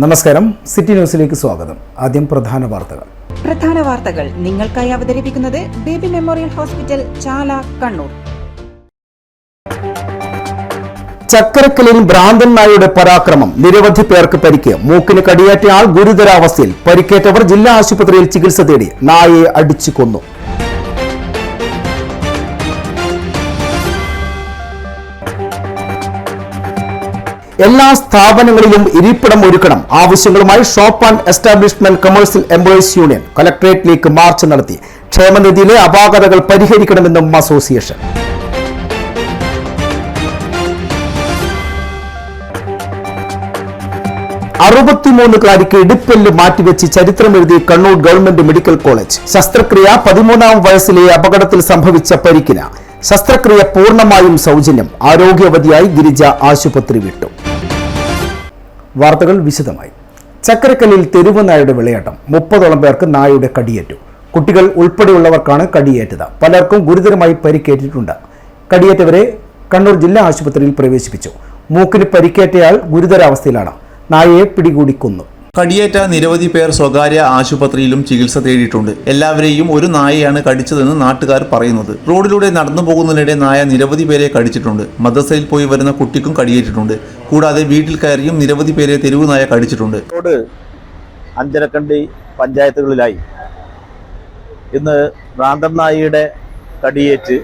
നമസ്കാരം, സിറ്റി ന്യൂസിലേക്ക് സ്വാഗതം. ആദ്യം പ്രധാന വാർത്തകൾ നിങ്ങൾക്കായി അവതരിപ്പിക്കുന്നത് ബേബി മെമ്മോറിയൽ ഹോസ്പിറ്റൽ, ചാല, കണ്ണൂർ. ചക്കരക്കലിൽ ഭ്രാന്തൻ നായയുടെ പരാക്രമം, നിരവധി പേർക്ക് പരിക്ക്. മൂക്കിന് കടിയേറ്റ ആൾ ഗുരുതരാവസ്ഥയിൽ. പരിക്കേറ്റവർ ജില്ലാ ആശുപത്രിയിൽ ചികിത്സ തേടി. നായയെ അടിച്ചു കൊന്നു. എല്ലാ സ്ഥാപനങ്ങളിലും ഇരിപ്പിടം ഒരുക്കണം. ആവശ്യങ്ങളുമായി shop and establishment commercial employees union കലക്ടറേറ്റിലേക്ക് മാർച്ച് നടത്തി. ക്ഷേമനിധിയിലെ അപാകതകൾ പരിഹരിക്കണമെന്നും അസോസിയേഷൻ. ക്കാരിക്ക് ഇടുപ്പെല്ല് മാറ്റിവെച്ച് ചരിത്രമെഴുതി കണ്ണൂർ ഗവൺമെന്റ് മെഡിക്കൽ കോളേജ്. ശസ്ത്രക്രിയ 13-ാം വയസ്സിലെ അപകടത്തിൽ സംഭവിച്ച പരിക്കിന്. ശസ്ത്രക്രിയ പൂർണ്ണമായും സൗജന്യം. ആരോഗ്യവതിയായി ഗിരിജ ആശുപത്രി വിട്ടു. വാർത്തകൾ വിശദമായി. ചക്കരക്കല്ലിൽ തെരുവ് നായയുടെ വിളയാട്ടം. 30ഓളം പേർക്ക് നായയുടെ കടിയേറ്റു. കുട്ടികൾ ഉൾപ്പെടെയുള്ളവർക്കാണ് കടിയേറ്റത്. പലർക്കും ഗുരുതരമായി പരിക്കേറ്റിട്ടുണ്ട്. കടിയേറ്റവരെ കണ്ണൂർ ജില്ലാ ആശുപത്രിയിൽ പ്രവേശിപ്പിച്ചു. മൂക്കിന് പരിക്കേറ്റയാൾ ഗുരുതരാവസ്ഥയിലാണ്. നായയെ പിടികൂടി കൊന്നു. കടിയേറ്റ നിരവധി പേർ സ്വകാര്യ ആശുപത്രിയിലും ചികിത്സ തേടിയിട്ടുണ്ട്. എല്ലാവരെയും ഒരു നായയാണ് കടിച്ചതെന്ന് നാട്ടുകാർ പറയുന്നത്. റോഡിലൂടെ നടന്നു പോകുന്നതിനിടെ നായ നിരവധി പേരെ കടിച്ചിട്ടുണ്ട്. മദ്രസയിൽ പോയി വരുന്ന കുട്ടിക്കും കടിയേറ്റിട്ടുണ്ട്. കൂടാതെ വീട്ടിൽ കയറിയും നിരവധി പേരെ തെരുവ് നായ കടിച്ചിട്ടുണ്ട്. റോഡ് അഞ്ചരക്കണ്ടി പഞ്ചായത്തുകളിലായി ഇന്ന് ഭ്രാന്തൻ നായയുടെ കടിയേറ്റ്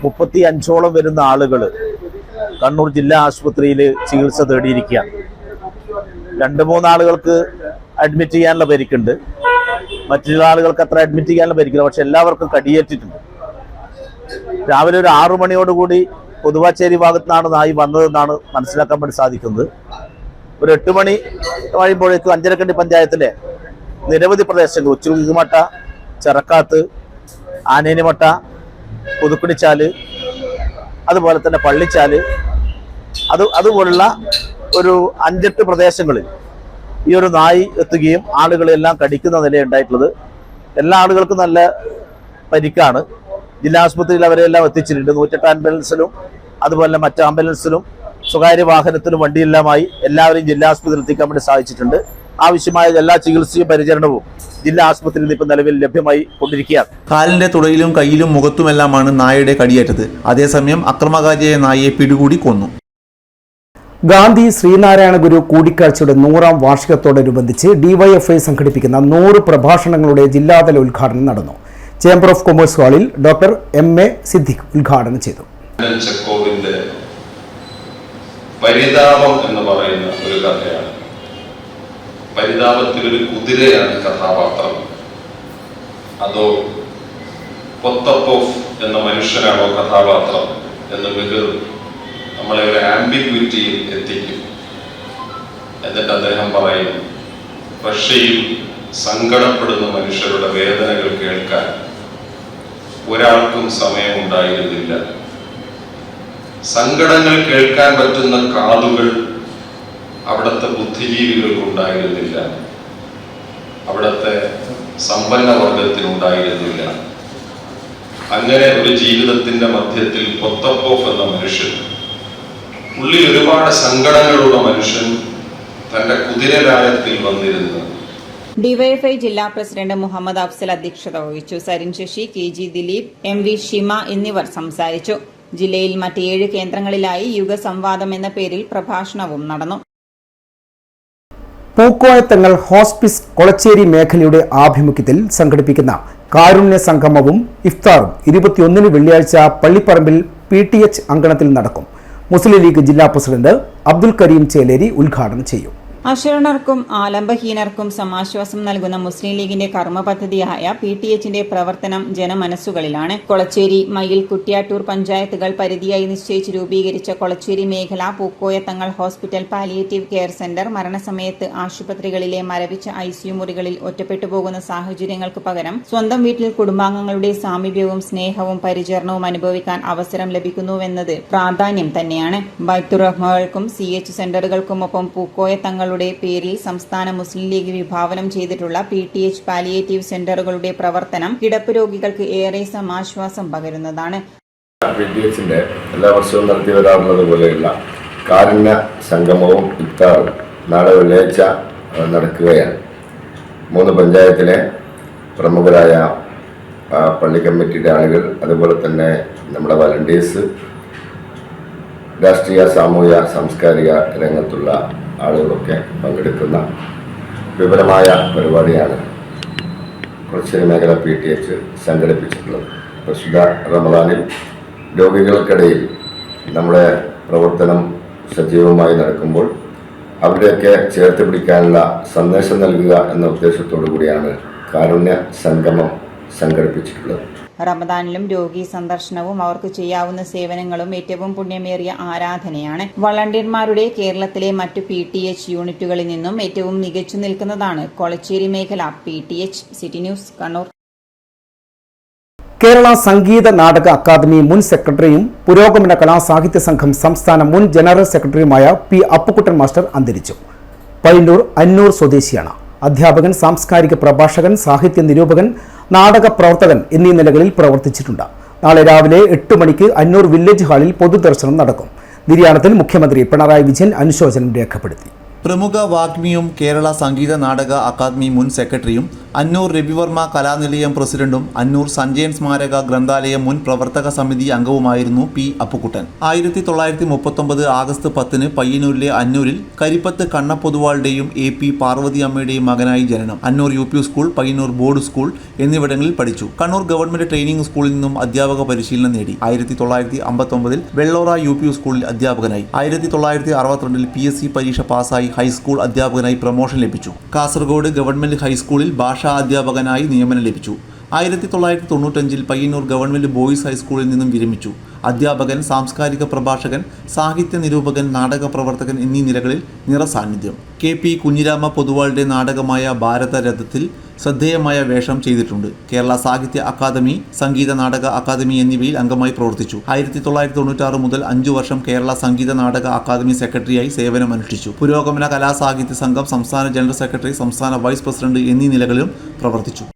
35ഓളം വരുന്ന ആളുകൾ കണ്ണൂർ ജില്ലാ ആശുപത്രിയിൽ ചികിത്സ തേടിയിരിക്കുകയാണ്. 2-3 ആളുകൾക്ക് അഡ്മിറ്റ് ചെയ്യാനുള്ള പരിക്കുണ്ട്. മറ്റുള്ള ആളുകൾക്ക് അത്ര അഡ്മിറ്റ് ചെയ്യാനുള്ള പരിക്കില്ല. പക്ഷെ എല്ലാവർക്കും കടിയേറ്റിട്ടുണ്ട്. രാവിലെ ഒരു 6 മണിയോടുകൂടി പൊതുവാച്ചേരി ഭാഗത്തു നിന്നാണ് നായി വന്നതെന്നാണ് മനസ്സിലാക്കാൻ വേണ്ടി സാധിക്കുന്നത്. ഒരു 8 മണി കഴിയുമ്പോഴേക്കും അഞ്ചരക്കണ്ടി പഞ്ചായത്തിലെ നിരവധി പ്രദേശങ്ങൾ, ഉച്ചുമട്ട, ചെറക്കാത്ത്, ആനേനിമട്ട, പുതുക്കുടിച്ചാല്, അതുപോലെ തന്നെ പള്ളിച്ചാല്, അതുപോലുള്ള ഒരു 5-8 പ്രദേശങ്ങളിൽ ഈ ഒരു നായി എത്തുകയും ആളുകളെല്ലാം കടിക്കുന്ന നിലയുണ്ടായിട്ടുള്ളത്. എല്ലാ ആളുകൾക്കും നല്ല പരിക്കാണ്. ജില്ലാ ആശുപത്രിയിൽ അവരെല്ലാം എത്തിച്ചിട്ടുണ്ട്. 108 ആംബുലൻസിലും അതുപോലെ മറ്റ് ആംബുലൻസിലും സ്വകാര്യ വാഹനത്തിലും വണ്ടിയെല്ലാമായി എല്ലാവരെയും ജില്ലാ ആശുപത്രിയിൽ എത്തിക്കാൻ വേണ്ടി സാധിച്ചിട്ടുണ്ട്. ആവശ്യമായ എല്ലാ ചികിത്സയും പരിചരണവും ജില്ലാ ആശുപത്രിയിൽ ഇപ്പോൾ നിലവിൽ ലഭ്യമായി കൊണ്ടിരിക്കുകയാണ്. കാലിന്റെ തുടയിലും കയ്യിലും മുഖത്തുമെല്ലാമാണ് നായയുടെ കടിയേറ്റത്. അതേസമയം അക്രമകാരിയായ നായയെ പിടികൂടി കൊന്നു. ഗാന്ധി ശ്രീനാരായണ ഗുരു കൂടിക്കാഴ്ചയുടെ 100-ാം വാർഷികത്തോടനുബന്ധിച്ച് ഡിവൈഎഫ്ഐ സംഘടിപ്പിക്കുന്ന 100 പ്രഭാഷണങ്ങളുടെ ജില്ലാതല ഉദ്ഘാടനം നടന്നു. ചേംബർ ഓഫ് കൊമേഴ്സ് ഹാളിൽ ഡോക്ടർ എം.എ. സിദ്ദിഖ് ഉദ്ഘാടനം ചെയ്തു. പരിതാപം എന്ന് പറയുന്ന ഒരു കഥയാണ്. പരിതാപത്തിലൊരു കുതിരയാണ് കഥാപാത്രം. അതോ പൊത്തപ്പോഫ് എന്ന മനുഷ്യനാണോ കഥാപാത്രം എന്ന് നമ്മളെ ഒരു ആംബിഗ്വിറ്റിയിൽ എത്തിക്കും. എന്നിട്ട് അദ്ദേഹം പറയും, റഷ്യയിൽ സങ്കടപ്പെടുന്ന മനുഷ്യരുടെ വേദനകൾ കേൾക്കാൻ ഒരാൾക്കും സമയമുണ്ടായിരുന്നില്ല. സങ്കടങ്ങൾ കേൾക്കാൻ പറ്റുന്ന കാതുകൾ അവിടുത്തെ ബുദ്ധിജീവികൾക്കുണ്ടായിരുന്നില്ല. അവിടുത്തെ സമ്പന്ന വർഗത്തിനുണ്ടായിരുന്നില്ല. അങ്ങനെ ഒരു ജീവിതത്തിന്റെ മധ്യത്തിൽ പൊത്തപ്പോഫ് എന്ന മനുഷ്യൻ, ഉള്ളിൽ ഒരുപാട് സങ്കടങ്ങളുള്ള മനുഷ്യൻ, തന്റെ കുതിരലായത്തിൽ വന്നിരുന്നു. ഡിവൈഎഫ്ഐ ജില്ലാ പ്രസിഡന്റ് മുഹമ്മദ് അഫ്സൽ അധ്യക്ഷത വഹിച്ചു. സരിൻ ശശി, കെ.ജി. ദിലീപ്, എം.വി. ഷിമ എന്നിവർ സംസാരിച്ചു. ജില്ലയിൽ മറ്റ് 7 കേന്ദ്രങ്ങളിലായി യുഗസംവാദം എന്ന പേരിൽ പ്രഭാഷണവും നടന്നു. പൂക്കോയത്തങ്ങൾ ഹോസ്പിസ് കൊളച്ചേരി മേഖലയുടെ ആഭിമുഖ്യത്തിൽ സംഘടിപ്പിക്കുന്ന കാരുണ്യ സംഗമവും ഇഫ്താറും 21-ന് വെള്ളിയാഴ്ച പള്ളിപ്പറമ്പിൽ PTH അങ്കണത്തിൽ നടക്കും. മുസ്ലിം ലീഗ് ജില്ലാ പ്രസിഡന്റ് അബ്ദുൽ കരീം ചേലേരി ഉദ്ഘാടനം ചെയ്യും. അശരണർക്കും ആലംബഹീനർക്കും സമാശ്വാസം നൽകുന്ന മുസ്ലിം ലീഗിന്റെ കർമ്മ പദ്ധതിയായ PTHന്റെ പ്രവർത്തനം ജനമനസ്സുകളിലാണ്. കൊളച്ചേരി, മയിൽ, കുറ്റ്യാട്ടൂർ പഞ്ചായത്തുകൾ പരിധിയായി നിശ്ചയിച്ച് രൂപീകരിച്ച കൊളച്ചേരി മേഖല പൂക്കോയത്തങ്ങൾ ഹോസ്പിറ്റൽ പാലിയേറ്റീവ് കെയർ സെന്റർ മരണസമയത്ത് ആശുപത്രികളിലെ മരവിച്ച ICU മുറികളിൽ ഒറ്റപ്പെട്ടു പോകുന്ന സാഹചര്യങ്ങൾക്ക് പകരം സ്വന്തം വീട്ടിൽ കുടുംബാംഗങ്ങളുടെ സാമീപ്യവും സ്നേഹവും പരിചരണവും അനുഭവിക്കാൻ അവസരം ലഭിക്കുന്നുവെന്നത് പ്രാധാന്യം തന്നെയാണ്. ബൈത്തുറഹ്മകൾക്കും CH സെന്ററുകൾക്കുമൊപ്പം പൂക്കോയത്തങ്ങളുടെ പേരിൽ സംസ്ഥാന മുസ്ലിം ലീഗ് വിഭാവനം ചെയ്തിട്ടുള്ള PTH പാലിയേറ്റീവ് സെന്ററുകളുടെ പ്രവർത്തനം കിടപ്പ് രോഗികൾക്ക് ഏറെ സമാശ്വാസം പകരുന്നതാണ്. PTHന്റെ എല്ലാ വർഷവും നടത്തി വരാറുള്ളത് പോലെയുള്ള കാരുണ്യ സംഗമവും ഇഫ്താറും നാളെ വെള്ളിയാഴ്ച നടക്കുകയാണ്. 3 പഞ്ചായത്തിലെ പ്രമുഖരായ പള്ളി കമ്മിറ്റിയുടെ ആളുകൾ, അതുപോലെ തന്നെ നമ്മുടെ വളണ്ടിയേഴ്സ്, രാഷ്ട്രീയ, സാമൂഹിക, സാംസ്കാരിക രംഗത്തുള്ള ആളുകളൊക്കെ പങ്കെടുക്കുന്ന വിപുലമായ പരിപാടിയാണ് കൊളച്ചേരി മേഖല PTH സംഘടിപ്പിച്ചിട്ടുള്ളത്. പ്രസ്തുത റമദാനിൽ രോഗികൾക്കിടയിൽ നമ്മുടെ പ്രവർത്തനം സജീവമായി നടക്കുമ്പോൾ അവരെയൊക്കെ ചേർത്ത് പിടിക്കാനുള്ള സന്ദേശം നൽകുക എന്ന ഉദ്ദേശത്തോടു കൂടിയാണ് കാരുണ്യ സംഗമം സംഘടിപ്പിച്ചിട്ടുള്ളത്. റമദാനിലും രോഗി സന്ദർശനവും അവർക്ക് ചെയ്യാവുന്ന സേവനങ്ങളും ഏറ്റവും പുണ്യമേറിയ ആരാധനയാണ്. വളണ്ടിയർമാരുടെ കേരളത്തിലെ മറ്റു PTH യൂണിറ്റുകളിൽ നിന്നും ഏറ്റവും മികച്ചു നിൽക്കുന്നതാണ് കൊളച്ചേരി മേഖല PTH. City news, Kannur. Kerala Sangeetha Nataka academy മുൻ സെക്രട്ടറിയും പുരോഗമന കലാസാഹിത്യ സംഘം സംസ്ഥാന മുൻ ജനറൽ സെക്രട്ടറിയുമായ P. അപ്പുക്കുട്ടൻ മാസ്റ്റർ അന്തരിച്ചു. പയ്യന്നൂർ അന്നൂർ സ്വദേശിയാണ്. അധ്യാപകൻ, സാംസ്കാരിക പ്രഭാഷകൻ, സാഹിത്യ നിരൂപകൻ, നാടക പ്രവർത്തകൻ എന്നീ നിലകളിൽ പ്രവർത്തിച്ചിട്ടുണ്ട്. നാളെ രാവിലെ 8 മണിക്ക് അന്നൂർ വില്ലേജ് ഹാളിൽ പൊതുദർശനം നടക്കും. നിര്യാണത്തിൽ മുഖ്യമന്ത്രി പിണറായി വിജയൻ അനുശോചനം രേഖപ്പെടുത്തി. പ്രമുഖ വാഗ്മിയും കേരള സംഗീത നാടക അക്കാദമി മുൻ സെക്രട്ടറിയും അന്നൂർ രവിവർമ്മ കലാനിലയം പ്രസിഡന്റും അന്നൂർ സഞ്ജയൻ സ്മാരക ഗ്രന്ഥാലയം മുൻ പ്രവർത്തക സമിതി അംഗവുമായിരുന്നു P. അപ്പുക്കുട്ടൻ. 1939 ആഗസ്റ്റ് 10 പയ്യന്നൂരിലെ അന്നൂരിൽ കരിപ്പത്ത് കണ്ണപ്പൊതുവാളുടെയും AP പാർവതി അമ്മയുടെയും മകനായി ജനനം. Annur UP school, Payyannur board school എന്നിവിടങ്ങളിൽ പഠിച്ചു. കണ്ണൂർ ഗവൺമെന്റ് ട്രെയിനിംഗ് സ്കൂളിൽ നിന്നും അധ്യാപക പരിശീലനം നേടി. 1959 വെള്ളോറ UP സ്കൂളിൽ അധ്യാപകനായി. 1962 PSC പരീക്ഷ പാസ്സായി ഹൈസ്കൂൾ അധ്യാപകനായി പ്രൊമോഷൻ ലഭിച്ചു. കാസർഗോഡ് ഗവൺമെന്റ് ഹൈസ്കൂളിൽ ഭാഷാ അധ്യാപകനായി നിയമനം ലഭിച്ചു. 1995 പയ്യന്നൂർ ഗവൺമെന്റ് ബോയ്സ് ഹൈസ്കൂളിൽ നിന്നും വിരമിച്ചു. അധ്യാപകൻ, സാംസ്കാരിക പ്രഭാഷകൻ, സാഹിത്യ നിരൂപകൻ, നാടക പ്രവർത്തകൻ എന്നീ നിലകളിൽ നിറസാന്നിധ്യം. KP കുഞ്ഞിരാമ പൊതുവാളുടെ നാടകമായ ഭാരതരഥത്തിൽ ശ്രദ്ധേയമായ വേഷം ചെയ്തിട്ടുണ്ട്. കേരള സാഹിത്യ അക്കാദമി, സംഗീത നാടക അക്കാദമി എന്നിവയിൽ അംഗമായി പ്രവർത്തിച്ചു. 1996 മുതൽ 5 വർഷം കേരള സംഗീത നാടക അക്കാദമി സെക്രട്ടറിയായി സേവനമനുഷ്ഠിച്ചു. പുരോഗമന കലാസാഹിത്യ സംഘം സംസ്ഥാന ജനറൽ സെക്രട്ടറി, സംസ്ഥാന വൈസ് പ്രസിഡന്റ് എന്നീ നിലകളിലും പ്രവർത്തിച്ചു.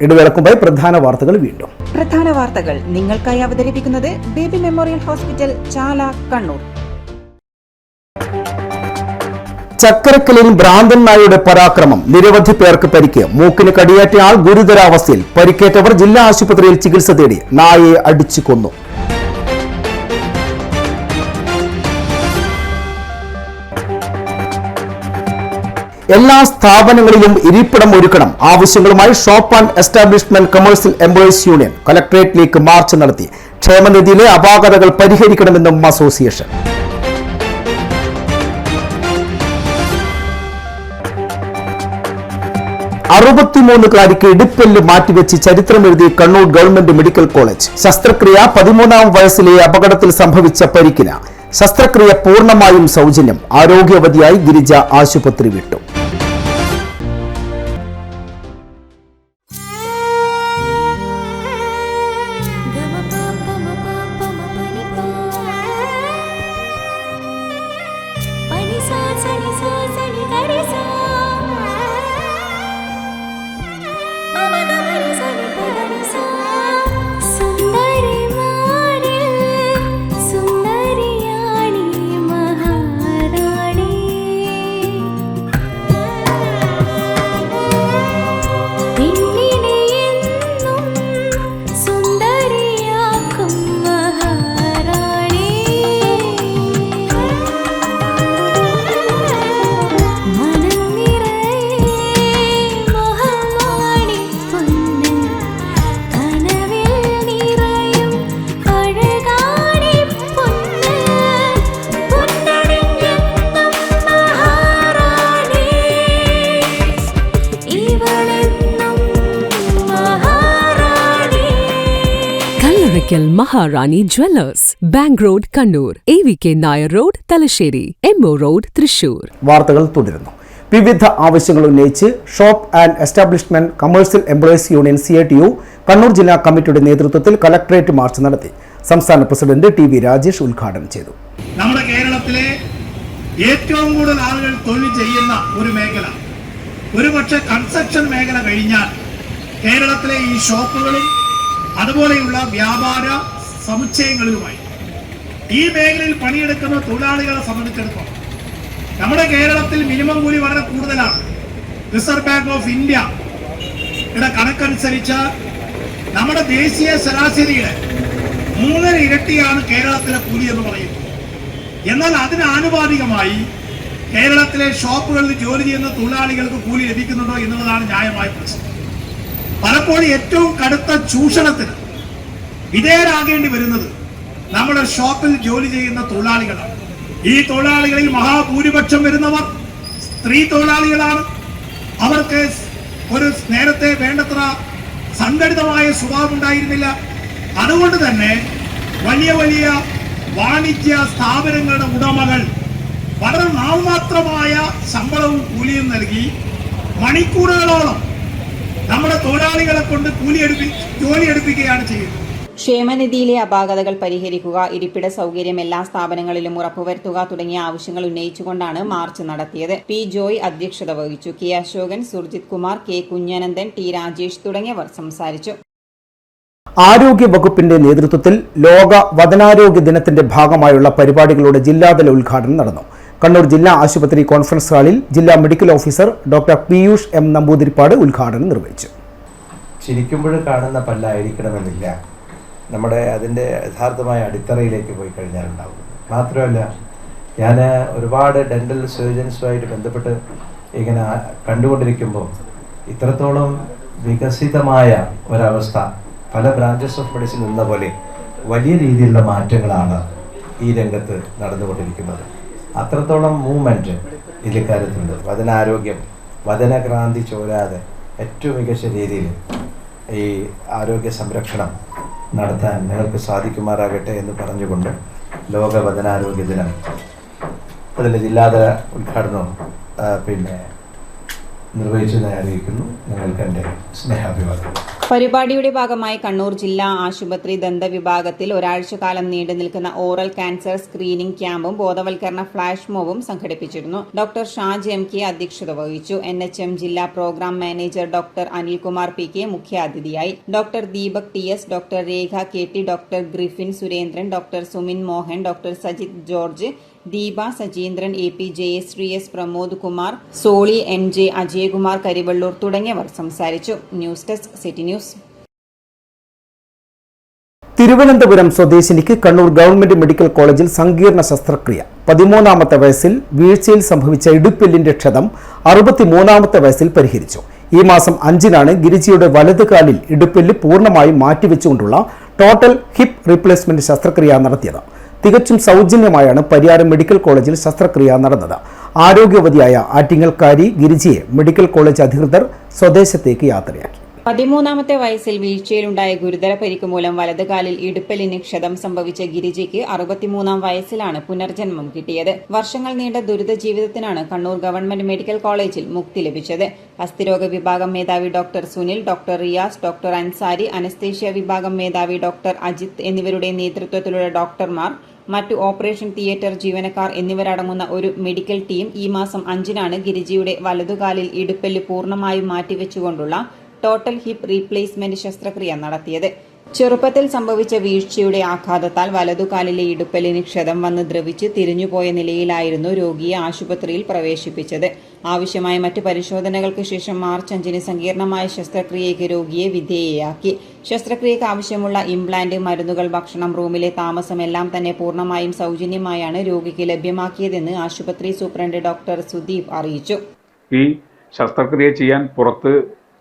ഇടവേളക്കുമ്പോൾ പ്രധാന വാർത്തകൾ വീണ്ടും. പ്രധാന വാർത്തകൾ നിങ്ങൾക്കായി അവതരിപ്പിക്കുന്നത് ബേബി മെമ്മോറിയൽ ഹോസ്പിറ്റൽ, ചാല, കണ്ണൂർ. ചക്കരക്കലിൽ ഭ്രാന്തൻ നായയുടെ പരാക്രമം, നിരവധി പേർക്ക് പരിക്ക്. മൂക്കിന് കടിയേറ്റ ആൾ ഗുരുതരാവസ്ഥയിൽ. പരിക്കേറ്റവർ ജില്ലാ ആശുപത്രിയിൽ ചികിത്സ തേടി. നായയെ അടിച്ചു കൊന്നു. എല്ലാ സ്ഥാപനങ്ങളിലും ഇരിപ്പിടം ഒരുക്കണം. ആവശ്യങ്ങളുമായി shop and establishment commercial employees union കലക്ടറേറ്റിലേക്ക് മാർച്ച് നടത്തി. ക്ഷേമനിധിയിലെ അപാകതകൾ പരിഹരിക്കണമെന്നും അസോസിയേഷൻ. ക്കാരിക്ക് ഇടുപ്പെല്ല് മാറ്റിവെച്ച് ചരിത്രമെഴുതി കണ്ണൂർ ഗവൺമെന്റ് മെഡിക്കൽ കോളേജ്. ശസ്ത്രക്രിയ 13-ാം വയസ്സിലെ അപകടത്തിൽ സംഭവിച്ച പരിക്കിന്. ശസ്ത്രക്രിയ പൂർണ്ണമായും സൗജന്യം. ആരോഗ്യവതിയായി ഗിരിജ ആശുപത്രി വിട്ടു. Maharani Jewellers, Bank Road, Kannur, AVK Nair Road, Talasheri, MO Road, Thrissur. വാർത്തകൾ തുടരുന്നു. വിവിധ ആവശ്യങ്ങൾ ഉന്നയിച്ച് shop and establishment commercial employees union CITU Kannur ജില്ലാ കമ്മിറ്റിയുടെ നേതൃത്വത്തിൽ കലക്ടറേറ്റ് മാർച്ച് നടത്തി. സംസ്ഥാന പ്രസിഡന്റ് TV രാജേഷ് ഉദ്ഘാടനം ചെയ്തു. നമ്മുടെ കേരളത്തിലെ ഏറ്റവും കൂടുതൽ ആളുകൾ തൊഴിൽ ചെയ്യുന്ന ഒരു മേഖല, ഒരുപക്ഷെ കൺസ്ട്രക്ഷൻ മേഖല കഴിഞ്ഞാൽ കേരളത്തിലെ ഈ ഷോപ്പുകളും അതുപോലെയുള്ള വ്യാപാര സമുച്ചയങ്ങളിലുമായി ഈ മേഖലയിൽ പണിയെടുക്കുന്ന തൊഴിലാളികളെ സംബന്ധിച്ചിടത്തോളം നമ്മുടെ കേരളത്തിൽ മിനിമം കൂലി വളരെ കൂടുതലാണ്. റിസർവ് ബാങ്ക് ഓഫ് ഇന്ത്യയുടെ കണക്കനുസരിച്ച് നമ്മുടെ ദേശീയ ശരാശരിയുടെ 3.5 ഇരട്ടിയാണ് കേരളത്തിലെ കൂലി എന്ന് പറയുന്നത്. എന്നാൽ അതിന് ആനുപാതികമായി കേരളത്തിലെ ഷോപ്പുകളിൽ ജോലി ചെയ്യുന്ന തൊഴിലാളികൾക്ക് കൂലി ലഭിക്കുന്നുണ്ടോ എന്നുള്ളതാണ് ന്യായമായ പ്രശ്നം. പലപ്പോഴും ഏറ്റവും കടുത്ത ചൂഷണത്തിന് വിധേയരാകേണ്ടി വരുന്നത് നമ്മുടെ ഷോപ്പിൽ ജോലി ചെയ്യുന്ന തൊഴിലാളികളാണ്. ഈ തൊഴിലാളികളിൽ മഹാഭൂരിപക്ഷം വരുന്നവർ സ്ത്രീ തൊഴിലാളികളാണ്. അവർക്ക് നേരത്തെ വേണ്ടത്ര സംഘടിതമായ സ്വഭാവം ഉണ്ടായിരുന്നില്ല. അതുകൊണ്ട് തന്നെ വലിയ വലിയ വാണിജ്യ സ്ഥാപനങ്ങളുടെ ഉടമകൾ വളരെ നാമമാത്രമായ ശമ്പളവും കൂലിയും നൽകി മണിക്കൂറുകളോളം നമ്മുടെ തൊഴിലാളികളെ കൊണ്ട് ജോലി എടുപ്പിക്കുകയാണ് ചെയ്യുന്നത്. ക്ഷേമനിധിയിലെ അപാകതകൾ പരിഹരിക്കുക, ഇരിപ്പിട സൗകര്യം എല്ലാ സ്ഥാപനങ്ങളിലും ഉറപ്പുവരുത്തുക തുടങ്ങിയ ആവശ്യങ്ങൾ ഉന്നയിച്ചുകൊണ്ടാണ് മാർച്ച് നടത്തിയത്. പി ജോയ് അധ്യക്ഷത വഹിച്ചു. കെ അശോകൻ, സുർജിത് കുമാർ, കെ കുഞ്ഞനന്ദൻ, ടി രാജേഷ് തുടങ്ങിയവർ സംസാരിച്ചു. ആരോഗ്യ വകുപ്പിന്റെ നേതൃത്വത്തിൽ ലോക വദനാരോഗ്യ ദിനത്തിന്റെ ഭാഗമായുള്ള പരിപാടികളുടെ ജില്ലാതല ഉദ്ഘാടനം നടന്നു. കണ്ണൂർ ജില്ലാ ആശുപത്രി കോൺഫറൻസ് ഹാളിൽ ജില്ലാ medical officer doctor Peeyush M Namboothiripad ഉദ്ഘാടനം നിർവഹിച്ചു. ചിരിക്കുമ്പോൾ കാണുന്ന പല്ലായിരിക്കണമെന്നില്ല, നമ്മുടെ അതിൻ്റെ യഥാർത്ഥമായ അടിത്തറയിലേക്ക് പോയി കഴിഞ്ഞാൽ ഉണ്ടാവും. മാത്രമല്ല, ഞാൻ ഒരുപാട് ഡെൻ്റൽ സർജൻസുമായിട്ട് ബന്ധപ്പെട്ട് ഇങ്ങനെ കണ്ടുകൊണ്ടിരിക്കുമ്പോൾ ഇത്രത്തോളം വികസിതമായ ഒരവസ്ഥ പല ബ്രാഞ്ചസ് ഓഫ് മെഡിസിൻ എന്ന പോലെ വലിയ രീതിയിലുള്ള മാറ്റങ്ങളാണ് ഈ രംഗത്ത് നടന്നുകൊണ്ടിരിക്കുന്നത്. അത്രത്തോളം മൂവ്മെൻറ്റ് ഇതിൽ കാര്യത്തിലുണ്ട്. വദനാരോഗ്യം, വദനക്രാന്തി ചോരാതെ ഏറ്റവും മികച്ച രീതിയിൽ ഈ ആരോഗ്യ സംരക്ഷണം നടത്താൻ നിങ്ങൾക്ക് സാധിക്കുമാറാകട്ടെ എന്ന് പറഞ്ഞുകൊണ്ട് ലോക വദനാരോഗ്യ ദിനം അതിൻ്റെ ജില്ലാതല ഉദ്ഘാടനം നിർവഹിച്ചതായി അറിയിക്കുന്നു. നിങ്ങൾക്ക് എൻ്റെ സ്നേഹാഭിവാദ്യം. പരിപാടിയുടെ ഭാഗമായി കണ്ണൂർ ജില്ലാ ആശുപത്രി ദന്തവിഭാഗത്തിൽ ഒരാഴ്ചക്കാലം നീണ്ടു നിൽക്കുന്ന ഓറൽ ക്യാൻസർ സ്ക്രീനിംഗ് ക്യാമ്പും ബോധവൽക്കരണ ഫ്ലാഷ് മോബും സംഘടിപ്പിച്ചിരുന്നു. ഡോക്ടർ ഷാജ് എം കെ അധ്യക്ഷത വഹിച്ചു. NHM ജില്ലാ program manager doctor Anilkumar PK മുഖ്യാതിഥിയായി. Doctor Deepak TS, doctor Rekha KT, doctor Griffin Surendran, doctor Sumin Mohan, doctor Sajith George, Deepa Sajeendran, AP Jayasree S, Pramod Kumar, Soly MJ, Ajayakumar Karivellur തുടങ്ങിയവർ സംസാരിച്ചു. News desk city news. Thiruvananthapuram സ്വദേശിനിക്ക് കണ്ണൂർ ഗവൺമെന്റ് മെഡിക്കൽ കോളേജിൽ സങ്കീർണ ശസ്ത്രക്രിയ. 13ാമത്തെ വയസ്സിൽ വീഴ്ചയിൽ സംഭവിച്ച ഇടുപ്പെല്ലിന്റെ ക്ഷതം 63ാമത്തെ വയസ്സിൽ പരിഹരിച്ചു. ഈ മാസം 5-നാണ് ഗിരിജിയുടെ വലതുകാലിൽ ഇടുപ്പെല്ല് പൂർണ്ണമായും മാറ്റിവെച്ചുകൊണ്ടുള്ള ടോട്ടൽ ഹിപ്പ് റീപ്ലേസ്മെന്റ് ശസ്ത്രക്രിയ നടത്തിയത്. തികച്ചും സൗജന്യമായാണ് പരിയാരം മെഡിക്കൽ കോളേജിൽ ശസ്ത്രക്രിയ നടന്നത്. ആരോഗ്യവതിയായ ആറ്റിങ്ങൽക്കാരി ഗിരിജിയെ മെഡിക്കൽ കോളേജ് അധികൃതർ സ്വദേശത്തേക്ക് യാത്രയാക്കി. 13ാമത്തെ വയസ്സിൽ വീഴ്ചയിലുണ്ടായ ഗുരുതര പരിക്ക് മൂലം വലതുകാലിൽ ഇടുപ്പെല്ലിന് ക്ഷതം സംഭവിച്ച ഗിരിജയ്ക്ക് 63ാം വയസ്സിലാണ് പുനർജന്മം കിട്ടിയത്. വർഷങ്ങൾ നീണ്ട ദുരിത ജീവിതത്തിനാണ് കണ്ണൂർ ഗവൺമെന്റ് മെഡിക്കൽ കോളേജിൽ മുക്തി ലഭിച്ചത്. അസ്ഥിരോഗ വിഭാഗം മേധാവി doctor Sunil, doctor Riyas, doctor Ansari, anaesthesia വിഭാഗം മേധാവി ഡോക്ടർ അജിത് എന്നിവരുടെ നേതൃത്വത്തിലുള്ള ഡോക്ടർമാർ, മറ്റു ഓപ്പറേഷൻ തിയേറ്റർ ജീവനക്കാർ എന്നിവരടങ്ങുന്ന ഒരു മെഡിക്കൽ ടീം ഈ മാസം 5-നാണ് ഗിരിജിയുടെ വലതുകാലിൽ ഇടുപ്പെല്ല് പൂർണ്ണമായും മാറ്റിവെച്ചുകൊണ്ടുള്ള ടോട്ടൽ ഹിപ്പ് റീപ്ലേസ്മെന്റ് ശസ്ത്രക്രിയ നടത്തിയത്. ചെറുപ്പത്തിൽ സംഭവിച്ച വീഴ്ചയുടെ ആഘാതത്താൽ വലതുകാലിലെ ഇടുപ്പെല്ലിന് ക്ഷതം വന്ന് ദ്രവിച്ച് തിരിഞ്ഞുപോയ നിലയിലായിരുന്നു രോഗിയെ ആശുപത്രിയിൽ പ്രവേശിപ്പിച്ചത്. ആവശ്യമായ മറ്റ് പരിശോധനകൾക്ക് ശേഷം മാർച്ച് 5-ന് സങ്കീർണമായ ശസ്ത്രക്രിയയ്ക്ക് രോഗിയെ വിധേയയാക്കി. ശസ്ത്രക്രിയയ്ക്ക് ആവശ്യമുള്ള ഇംപ്ലാന്റ്, മരുന്നുകൾ, ഭക്ഷണം, റൂമിലെ താമസം എല്ലാം തന്നെ പൂർണ്ണമായും സൗജന്യമായാണ് രോഗിക്ക് ലഭ്യമാക്കിയതെന്ന് ആശുപത്രി സൂപ്രണ്ട് ഡോക്ടർ സുദീപ് അറിയിച്ചു. ഈ ശസ്ത്രക്രിയ ചെയ്യാൻ പുറത്ത്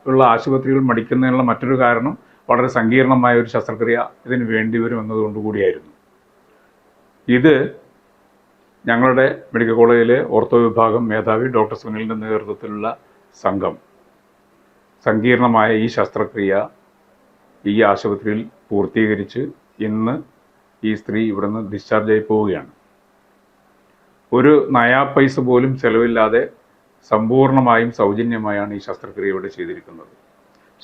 ഉള്ള ആശുപത്രികൾ മടിക്കുന്നതിനുള്ള മറ്റൊരു കാരണം വളരെ സങ്കീർണമായ ഒരു ശസ്ത്രക്രിയ ഇതിന് വേണ്ടിവരും എന്നതുകൊണ്ടുകൂടിയായിരുന്നു. ഇത് ഞങ്ങളുടെ മെഡിക്കൽ കോളേജിലെ ഓർത്തോ വിഭാഗം മേധാവി ഡോക്ടർ സുനിലിൻ്റെ നേതൃത്വത്തിലുള്ള സംഘം സങ്കീർണമായ ഈ ശസ്ത്രക്രിയ ഈ ആശുപത്രിയിൽ പൂർത്തീകരിച്ച് ഇന്ന് ഈ സ്ത്രീ ഇവിടുന്ന് ഡിസ്ചാർജായി പോവുകയാണ്. ഒരു നയാ പൈസ പോലും ചെലവില്ലാതെ സമ്പൂർണമായും സൗജന്യമായാണ് ഈ ശസ്ത്രക്രിയ ഇവിടെ ചെയ്തിരിക്കുന്നത്.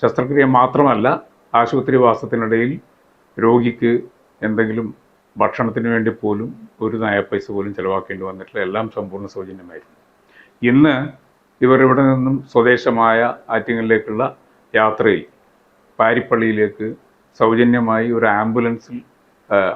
ശസ്ത്രക്രിയ മാത്രമല്ല, ആശുപത്രി വാസത്തിനിടയിൽ രോഗിക്ക് എന്തെങ്കിലും ഭക്ഷണത്തിന് വേണ്ടി പോലും ഒരു നയാ പൈസ പോലും ചിലവാക്കേണ്ടി വന്നിട്ടില്ല. എല്ലാം സമ്പൂർണ്ണ സൗജന്യമായിരുന്നു. ഇന്ന് ഇവർ ഇവിടെ നിന്നും സ്വദേശമായ ആറ്റിങ്ങലിലേക്കുള്ള യാത്രയിൽ പാരിപ്പള്ളിയിലേക്ക് സൗജന്യമായി ഒരു ആംബുലൻസിൽ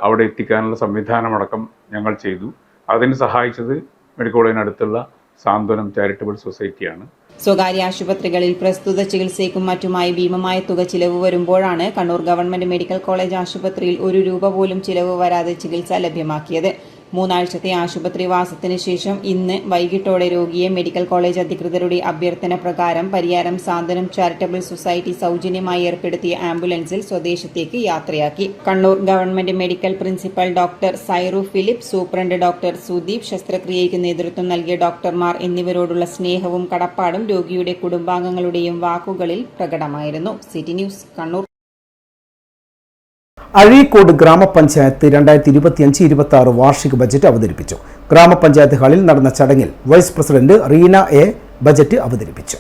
അവിടെ എത്തിക്കാനുള്ള സംവിധാനമടക്കം ഞങ്ങൾ ചെയ്തു. അതിന് സഹായിച്ചത് മെഡിക്കൽ കോളേജിനടുത്തുള്ള സാന്ത്വനം ചാരിറ്റബിൾ സൊസൈറ്റിയാണ്. സ്വകാര്യ ആശുപത്രികളിൽ പ്രസ്തുത ചികിത്സയ്ക്കും മറ്റുമായി ഭീമമായ തുക ചിലവ് വരുമ്പോഴാണ് കണ്ണൂർ ഗവൺമെന്റ് മെഡിക്കൽ കോളേജ് ആശുപത്രിയിൽ ₹1 പോലും ചിലവ് വരാതെ ചികിത്സ ലഭ്യമാക്കിയത്. 3 ആഴ്ചത്തെ ആശുപത്രി വാസത്തിന് ശേഷം ഇന്ന് വൈകിട്ടോടെ രോഗിയെ മെഡിക്കൽ കോളേജ് അധികൃതരുടെ അഭ്യർത്ഥന പ്രകാരം പരിയാരം സാന്ത്വനം ചാരിറ്റബിൾ സൊസൈറ്റി സൗജന്യമായി ഏർപ്പെടുത്തിയ ആംബുലൻസിൽ സ്വദേശത്തേക്ക് യാത്രയാക്കി. Kannur government medical principal doctor Sairu Philip, superintendent doctor Sudeep, ശസ്ത്രക്രിയയ്ക്ക് നേതൃത്വം നൽകിയ ഡോക്ടർമാർ എന്നിവരോടുള്ള സ്നേഹവും കടപ്പാടും രോഗിയുടെ കുടുംബാംഗങ്ങളുടെയും വാക്കുകളിൽ പ്രകടമായിരുന്നു. City news, Kannur. അഴീക്കോട് ഗ്രാമപഞ്ചായത്ത് 2025-26 വാർഷിക ബജറ്റ് അവതരിപ്പിച്ചു. ഗ്രാമപഞ്ചായത്ത് ഹാളിൽ നടന്ന ചടങ്ങിൽ vice president Reena A budget അവതരിപ്പിച്ചു.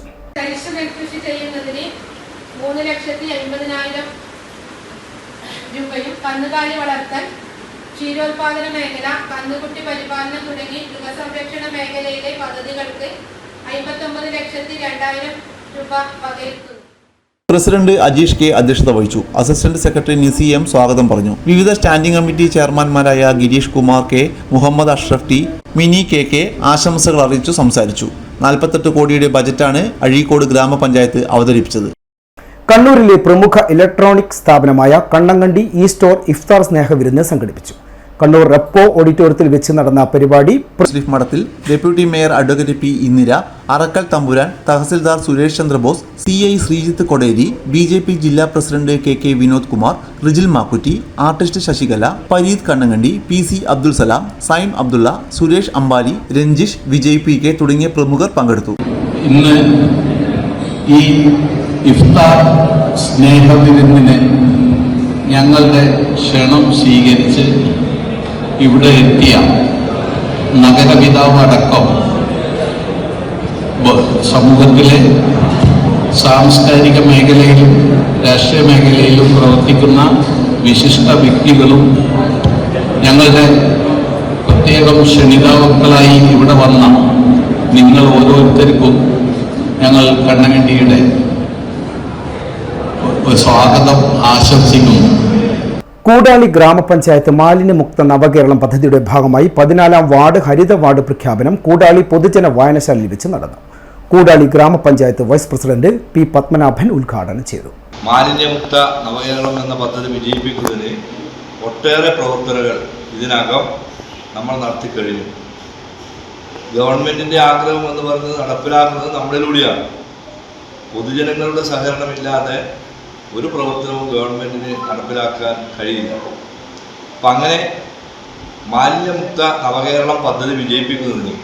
കൃഷി ചെയ്യുന്നതിന് 3,50,000 രൂപയും കന്നുകാലി വളർത്തൽ, ക്ഷീരോത്പാദന മേഖല, കന്നുകുട്ടി പരിപാലനം തുടങ്ങി മൃഗസംരക്ഷണ മേഖലയിലെ പദ്ധതികൾക്ക് 59,02,000 രൂപ വകയിരുത്തുന്നു. പ്രസിഡന്റ് അജീഷ് കെ അധ്യക്ഷത വഹിച്ചു. അസിസ്റ്റന്റ് സെക്രട്ടറി നിസി എം സ്വാഗതം പറഞ്ഞു. വിവിധ സ്റ്റാൻഡിംഗ് കമ്മിറ്റി ചെയർമാൻമാരായ Girish Kumar K, Muhammad Ashraf T, Mini K ആശംസകൾ അറിയിച്ചു സംസാരിച്ചു. 48 കോടിയുടെ ബജറ്റാണ് അഴീക്കോട് ഗ്രാമപഞ്ചായത്ത് അവതരിപ്പിച്ചത്. കണ്ണൂരിലെ പ്രമുഖ ഇലക്ട്രോണിക് സ്ഥാപനമായ കണ്ണങ്കണ്ടി ഇ സ്റ്റോർ ഇഫ്താർ സ്നേഹവിരുന്ന് സംഘടിപ്പിച്ചു. കണ്ണൂർ റെപ്കോ ഓഡിറ്റോറിയത്തിൽ വെച്ച് നടന്ന പരിപാടി മുസ്ലിം മഠത്തിൽ deputy mayor advocate P Indira, Arakkal Thampuran, tahsildar Suresh Chandrabose, CI Sreejith Koderi, BJP ജില്ലാ president KK Vinod Kumar, Rijil Makkutty, artist Sasikala, Pareed Kannankandi, PC Abdul Salam, Saim Abdullah, Suresh Ambali, Ranjish, Vijay PK തുടങ്ങിയ പ്രമുഖർ പങ്കെടുത്തു. ഇന്ന് ഈ ഇഫ്താർ സ്നേഹവിരുന്നിന് ഞങ്ങളുടെ ക്ഷണം സ്വീകരിച്ച് ഇവിടെ എത്തിയ നഗരപിതാവ് അടക്കം സമൂഹത്തിലെ സാംസ്കാരിക മേഖലയിലും രാഷ്ട്രീയ മേഖലയിലും പ്രവർത്തിക്കുന്ന വിശിഷ്ട വ്യക്തികളും ഞങ്ങളുടെ പ്രത്യേകം ക്ഷണിതാക്കളായി ഇവിടെ വന്ന നിങ്ങൾ ഓരോരുത്തർക്കും ഞങ്ങൾ കണ്ണങ്കണ്ടിയുടെ സ്വാഗതം ആശംസിക്കുന്നു. കൂടാളി ഗ്രാമപഞ്ചായത്ത് മാലിന്യമുക്ത നവകേരളം പദ്ധതിയുടെ ഭാഗമായി 14ാം വാർഡ് ഹരിത വാർഡ് പ്രഖ്യാപനം കൂടാളി പൊതുജന വായനശാലയിൽ വെച്ച് നടന്നു. കൂടാളി ഗ്രാമപഞ്ചായത്ത് വൈസ് പ്രസിഡന്റ് P പത്മനാഭൻ ഉദ്ഘാടനം ചെയ്തു. മാലിന്യമുക്ത നവകേരളം എന്ന പദ്ധതി വിജയിപ്പിക്കുന്നതിന് ഒട്ടേറെ പ്രവർത്തനങ്ങൾ ഇതിനകം നമ്മൾ നടത്തിക്കഴിഞ്ഞു. ഗവൺമെന്റിന്റെ ആഗ്രഹം എന്ന് പറയുന്നത് നടപ്പിലാക്കുന്നത് നമ്മളിലൂടെയാണ്. പൊതുജനങ്ങളുടെ സഹകരണമില്ലാതെ ഒരു പ്രവർത്തനവും ഗവൺമെന്റിന് നടപ്പിലാക്കാൻ കഴിയില്ല. അപ്പം അങ്ങനെ മാലിന്യമുക്ത നവകേരളം പദ്ധതി വിജയിപ്പിക്കുന്നതിന്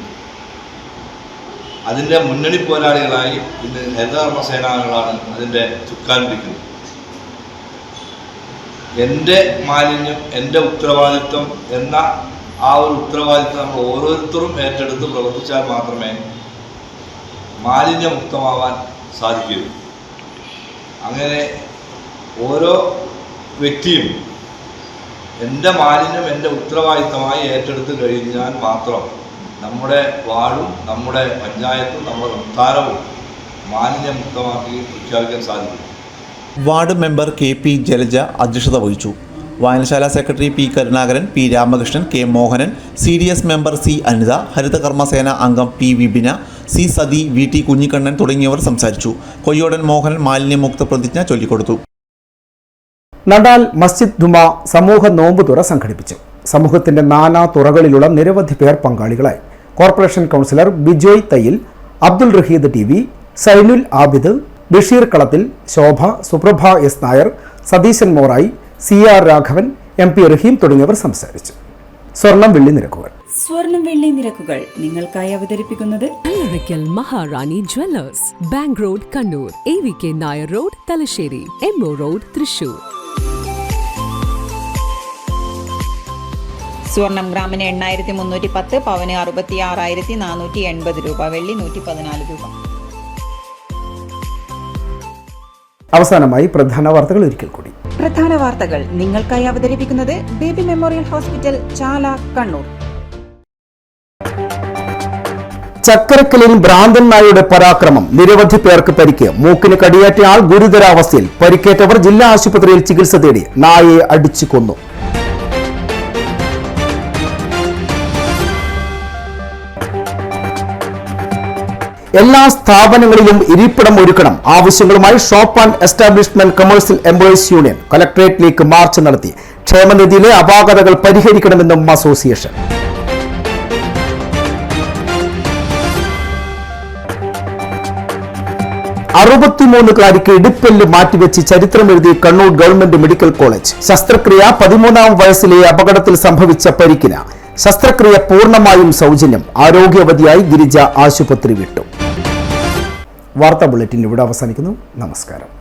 അതിൻ്റെ മുന്നണി പോരാളികളായി ഇന്ന് ഹരിതകർമ്മസേനാംഗങ്ങളാണ് അതിൻ്റെ ചുക്കാൻ പിടിക്കുന്നത്. എൻ്റെ മാലിന്യം എൻ്റെ ഉത്തരവാദിത്വം എന്ന ആ ഒരു ഉത്തരവാദിത്വം നമ്മൾ ഓരോരുത്തരും ഏറ്റെടുത്ത് പ്രവർത്തിച്ചാൽ മാത്രമേ മാലിന്യമുക്തമാവാൻ സാധിക്കൂ. അങ്ങനെ ഓരോ വ്യക്തിയും എൻ്റെ മാലിന്യം എൻ്റെ ഉത്തരവാദിത്തമായി ഏറ്റെടുത്ത് കഴിഞ്ഞാൽ മാത്രം നമ്മുടെ വാർഡും നമ്മുടെ പഞ്ചായത്തും നമ്മുടെ സംസ്ഥാനവും മാലിന്യമുക്തമാക്കി പ്രഖ്യാപിക്കാൻ സാധിക്കും. വാർഡ് മെമ്പർ KP ജലജ അധ്യക്ഷത വഹിച്ചു. വായനശാല secretary P Karunakaran, P Ramakrishnan, K Mohanan, CDS member C Anitha, Harithakarmasena അംഗം P Vipina, C sati, VT Kunhikannan തുടങ്ങിയവർ സംസാരിച്ചു. കൊയ്യോടൻ മോഹൻ മാലിന്യമുക്ത പ്രതിജ്ഞ ചൊല്ലിക്കൊടുത്തു. നടാൽ മസ്ജിദ് ദുമ സമൂഹ നോമ്പുതുറ സംഘടിപ്പിച്ചു. സമൂഹത്തിന്റെ നാനാ തുറകളിലുള്ള നിരവധി പേർ പങ്കാളികളായി. Corporation councillor Bijoy Thayyil, Abdul Raheed TV, Zainul Abid, Basheer കളത്തിൽ, ശോഭ, സുപ്രഭ S Nair, Satheesan മോറായി, CR Raghavan, MP റഹീം തുടങ്ങിയവർ സംസാരിച്ചു. സ്വർണം വെള്ളി നിരക്കുകൾ നിങ്ങൾക്കായി അവതരിപ്പിക്കുന്നത് Allarackal Maharani jewellers, bank road Kannur, AVK Nair road Thalassery, MO road Thrissur. സ്വർണം ഗ്രാമിന് 8,310, പവന് 66,480 രൂപ, വെള്ളി 114 രൂപ. അവസാനമായി പ്രധാന വാർത്തകൾ ഒരിക്കൽ കൂടി. പ്രധാന വാർത്തകൾ നിങ്ങൾക്കായി അവതരിപ്പിക്കുന്നത് ബേബി മെമ്മോറിയൽ ഹോസ്പിറ്റൽ, ചാല, കണ്ണൂർ. ചക്കരക്കലിൽ ഭ്രാന്തൻ നായയുടെ പരാക്രമം, നിരവധി പേർക്ക് പരിക്ക്. മൂക്കിന് കടിയേറ്റ ആൾ ഗുരുതരാവസ്ഥയിൽ. പരിക്കേറ്റവർ ജില്ലാ ആശുപത്രിയിൽ ചികിത്സ തേടി. നായയെ അടിച്ചു കൊന്നു. എല്ലാ സ്ഥാപനങ്ങളിലും ഇരിപ്പിടം ഒരുക്കണം ആവശ്യങ്ങളുമായി shop and establishment commercial employees union കലക്ടറേറ്റിലേക്ക് മാർച്ച് നടത്തി. ക്ഷേമനിധിയിലെ അപാകതകൾ പരിഹരിക്കണമെന്നും അസോസിയേഷൻ. ക്കാരിക്ക് ഇടുപ്പെല്ല് മാറ്റിവെച്ച് ചരിത്രമെഴുതി കണ്ണൂർ ഗവൺമെന്റ് മെഡിക്കൽ കോളേജ്. ശസ്ത്രക്രിയ 13-ാം വയസ്സിലെ അപകടത്തിൽ സംഭവിച്ച പരിക്കിന് ശസ്ത്രക്രിയ പൂർണ്ണമായും സൗജന്യം. ആരോഗ്യവതിയായി ഗിരിജ ആശുപത്രി വിട്ടു. വാർത്താ ബുള്ളറ്റിൻ ഇവിടെ അവസാനിക്കുന്നു. നമസ്കാരം.